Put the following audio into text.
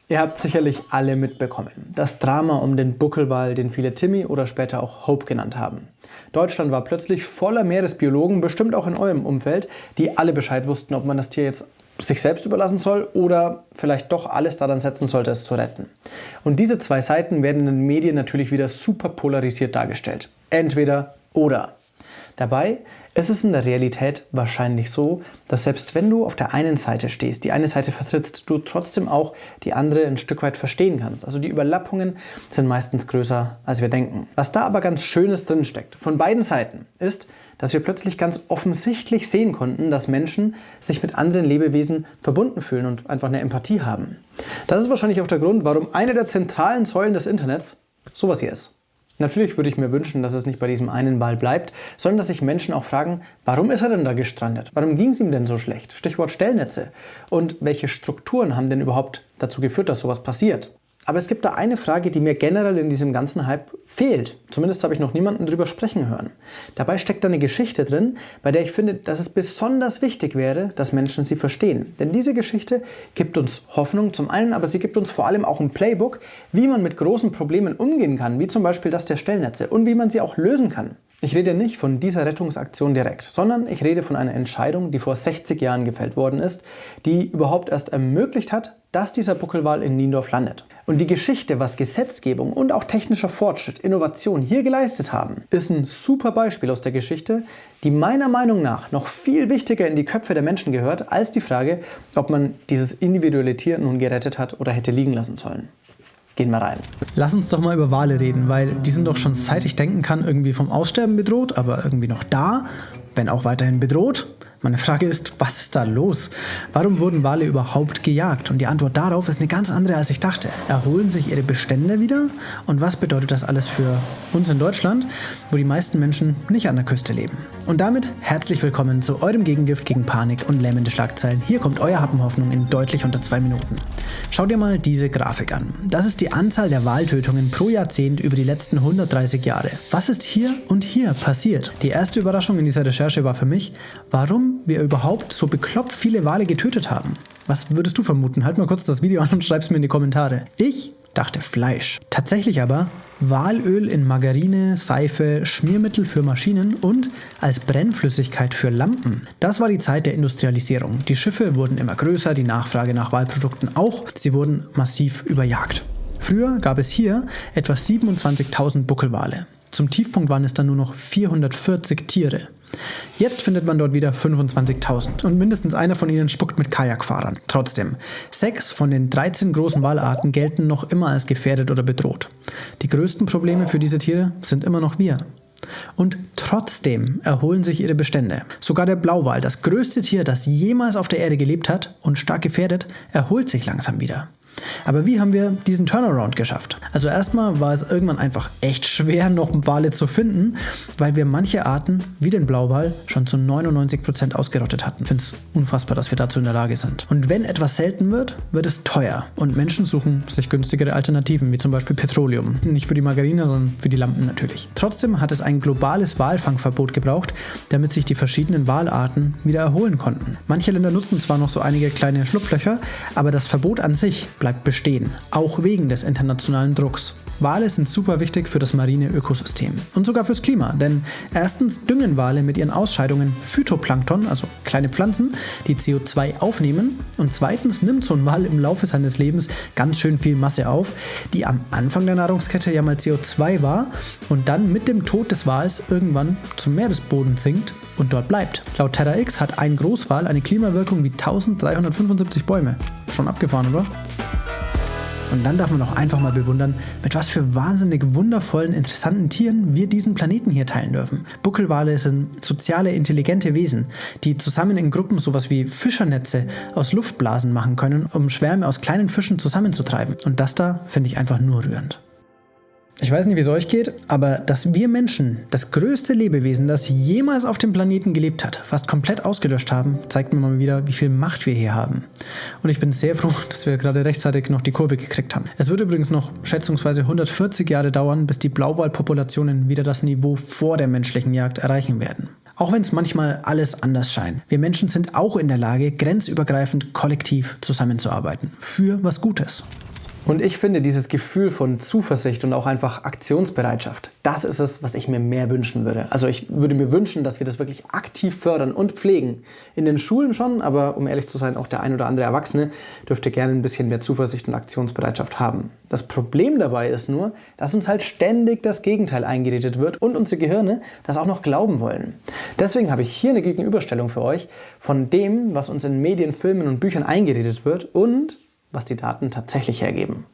Ihr habt sicherlich alle mitbekommen. Das Drama um den Buckelwal, den viele Timmy oder später auch Hope genannt haben. Deutschland war plötzlich voller Meeresbiologen, bestimmt auch in eurem Umfeld, die alle Bescheid wussten, ob man das Tier jetzt sich selbst überlassen soll oder vielleicht doch alles daran setzen sollte, es zu retten. Und diese zwei Seiten werden in den Medien natürlich wieder super polarisiert dargestellt. Entweder oder. Dabei ist es in der Realität wahrscheinlich so, dass selbst wenn du auf der einen Seite stehst, die eine Seite vertrittst, du trotzdem auch die andere ein Stück weit verstehen kannst. Also die Überlappungen sind meistens größer, als wir denken. Was da aber ganz Schönes drin steckt, von beiden Seiten, ist, dass wir plötzlich ganz offensichtlich sehen konnten, dass Menschen sich mit anderen Lebewesen verbunden fühlen und einfach eine Empathie haben. Das ist wahrscheinlich auch der Grund, warum eine der zentralen Säulen des Internets sowas hier ist. Natürlich würde ich mir wünschen, dass es nicht bei diesem einen Wal bleibt, sondern dass sich Menschen auch fragen, warum ist er denn da gestrandet? Warum ging es ihm denn so schlecht? Stichwort Stellnetze. Und welche Strukturen haben denn überhaupt dazu geführt, dass sowas passiert? Aber es gibt da eine Frage, die mir generell in diesem ganzen Hype fehlt. Zumindest habe ich noch niemanden drüber sprechen hören. Dabei steckt da eine Geschichte drin, bei der ich finde, dass es besonders wichtig wäre, dass Menschen sie verstehen. Denn diese Geschichte gibt uns Hoffnung zum einen, aber sie gibt uns vor allem auch ein Playbook, wie man mit großen Problemen umgehen kann, wie zum Beispiel das der Stellnetze und wie man sie auch lösen kann. Ich rede nicht von dieser Rettungsaktion direkt, sondern ich rede von einer Entscheidung, die vor 60 Jahren gefällt worden ist, die überhaupt erst ermöglicht hat, dass dieser Buckelwal in Niendorf landet. Und die Geschichte, was Gesetzgebung und auch technischer Fortschritt, Innovation hier geleistet haben, ist ein super Beispiel aus der Geschichte, die meiner Meinung nach noch viel wichtiger in die Köpfe der Menschen gehört, als die Frage, ob man dieses individuelle Tier nun gerettet hat oder hätte liegen lassen sollen. Gehen wir rein. Lass uns doch mal über Wale reden, weil die sind doch schon seit ich denken kann irgendwie vom Aussterben bedroht, aber irgendwie noch da, wenn auch weiterhin bedroht. Meine Frage ist, was ist da los? Warum wurden Wale überhaupt gejagt? Und die Antwort darauf ist eine ganz andere, als ich dachte. Erholen sich ihre Bestände wieder? Und was bedeutet das alles für uns in Deutschland, wo die meisten Menschen nicht an der Küste leben? Und damit herzlich willkommen zu eurem Gegengift gegen Panik und lähmende Schlagzeilen. Hier kommt euer Happen Hoffnung in deutlich unter 2 Minuten. Schaut dir mal diese Grafik an. Das ist die Anzahl der Waltötungen pro Jahrzehnt über die letzten 130 Jahre. Was ist hier und hier passiert? Die erste Überraschung in dieser Recherche war für mich, warum wir überhaupt so bekloppt viele Wale getötet haben. Was würdest du vermuten? Halt mal kurz das Video an und schreib's mir in die Kommentare. Ich dachte Fleisch. Tatsächlich aber Walöl in Margarine, Seife, Schmiermittel für Maschinen und als Brennflüssigkeit für Lampen. Das war die Zeit der Industrialisierung. Die Schiffe wurden immer größer, die Nachfrage nach Walprodukten auch. Sie wurden massiv überjagt. Früher gab es hier etwa 27.000 Buckelwale. Zum Tiefpunkt waren es dann nur noch 440 Tiere. Jetzt findet man dort wieder 25.000 und mindestens einer von ihnen spuckt mit Kajakfahrern. Trotzdem, 6 von den 13 großen Walarten gelten noch immer als gefährdet oder bedroht. Die größten Probleme für diese Tiere sind immer noch wir. Und trotzdem erholen sich ihre Bestände. Sogar der Blauwal, das größte Tier, das jemals auf der Erde gelebt hat und stark gefährdet, erholt sich langsam wieder. Aber wie haben wir diesen Turnaround geschafft? Also erstmal war es irgendwann einfach echt schwer, noch Wale zu finden, weil wir manche Arten, wie den Blauwal, schon zu 99% ausgerottet hatten. Ich finde es unfassbar, dass wir dazu in der Lage sind. Und wenn etwas selten wird, wird es teuer. Und Menschen suchen sich günstigere Alternativen, wie zum Beispiel Petroleum. Nicht für die Margarine, sondern für die Lampen natürlich. Trotzdem hat es ein globales Walfangverbot gebraucht, damit sich die verschiedenen Walarten wieder erholen konnten. Manche Länder nutzen zwar noch so einige kleine Schlupflöcher, aber das Verbot an sich bleibt bestehen, auch wegen des internationalen Drucks. Wale sind super wichtig für das marine Ökosystem und sogar fürs Klima, denn erstens düngen Wale mit ihren Ausscheidungen Phytoplankton, also kleine Pflanzen, die CO2 aufnehmen, und zweitens nimmt so ein Wal im Laufe seines Lebens ganz schön viel Masse auf, die am Anfang der Nahrungskette ja mal CO2 war und dann mit dem Tod des Wals irgendwann zum Meeresboden sinkt und dort bleibt. Laut TerraX hat ein Großwal eine Klimawirkung wie 1375 Bäume. Schon abgefahren, oder? Und dann darf man auch einfach mal bewundern, mit was für wahnsinnig wundervollen, interessanten Tieren wir diesen Planeten hier teilen dürfen. Buckelwale sind soziale, intelligente Wesen, die zusammen in Gruppen sowas wie Fischernetze aus Luftblasen machen können, um Schwärme aus kleinen Fischen zusammenzutreiben. Und das da finde ich einfach nur rührend. Ich weiß nicht, wie es euch geht, aber dass wir Menschen, das größte Lebewesen, das jemals auf dem Planeten gelebt hat, fast komplett ausgelöscht haben, zeigt mir mal wieder, wie viel Macht wir hier haben. Und ich bin sehr froh, dass wir gerade rechtzeitig noch die Kurve gekriegt haben. Es wird übrigens noch schätzungsweise 140 Jahre dauern, bis die Blauwalpopulationen wieder das Niveau vor der menschlichen Jagd erreichen werden. Auch wenn es manchmal alles anders scheint. Wir Menschen sind auch in der Lage, grenzübergreifend kollektiv zusammenzuarbeiten. Für was Gutes. Und ich finde, dieses Gefühl von Zuversicht und auch einfach Aktionsbereitschaft, das ist es, was ich mir mehr wünschen würde. Also ich würde mir wünschen, dass wir das wirklich aktiv fördern und pflegen. In den Schulen schon, aber um ehrlich zu sein, auch der ein oder andere Erwachsene dürfte gerne ein bisschen mehr Zuversicht und Aktionsbereitschaft haben. Das Problem dabei ist nur, dass uns halt ständig das Gegenteil eingeredet wird und unsere Gehirne das auch noch glauben wollen. Deswegen habe ich hier eine Gegenüberstellung für euch von dem, was uns in Medien, Filmen und Büchern eingeredet wird und was die Daten tatsächlich hergeben.